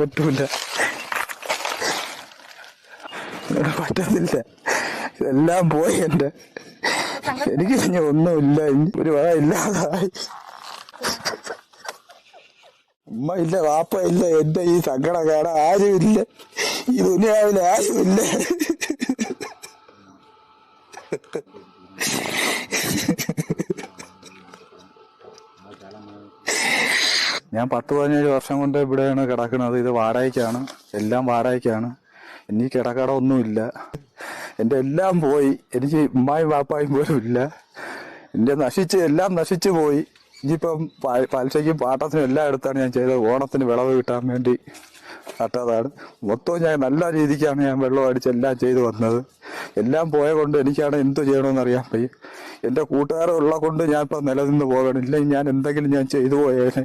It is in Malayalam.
പറ്റൂല, പറ്റുന്നില്ല. എല്ലാം പോയി എൻ്റെ. എനിക്ക് ഇനി ഒന്നുമില്ല, ഇനി ഒരു വക ഇല്ലാതായി. ഉമ്മ ഇല്ല, വാപ്പ ഇല്ല, എന്റെ ഈ സങ്കടം കാണാൻ ആരുമില്ല, ഈ ദുനിയാവിൽ ആരുമില്ല. ഞാൻ 10-17 വർഷം കൊണ്ട് ഇവിടെയാണ് കിടക്കുന്നത്. ഇത് വാടകയ്ക്കാണ്, എല്ലാം വാടകയ്ക്കാണ്. ഇനി കിടക്കട ഒന്നുമില്ല. എൻ്റെ എല്ലാം പോയി. എനിക്ക് ഉമ്മായും വാപ്പായും പോലും ഇല്ല. എൻ്റെ എല്ലാം നശിച്ചു പോയി. ഇനിയിപ്പം പലിശയ്ക്കും പാട്ടത്തിനും എല്ലാം എടുത്താണ് ഞാൻ ചെയ്തത്. ഓണത്തിന് വിളവ് കിട്ടാൻ വേണ്ടി നട്ടതാണ്. മൊത്തം ഞാൻ നല്ല രീതിക്കാണ് ഞാൻ വെള്ളം അടിച്ച് എല്ലാം ചെയ്തു വന്നത്. എല്ലാം പോയ കൊണ്ട് എനിക്കാണ് എന്ത് ചെയ്യണമെന്ന് അറിയാൻ പോയി. എൻ്റെ കൂട്ടുകാരുള്ള കൊണ്ട് ഞാൻ ഇപ്പം നിലനിന്ന് പോകണം. ഇല്ലെങ്കിൽ ഞാൻ എന്തെങ്കിലും ഞാൻ ചെയ്തു പോയേനെ.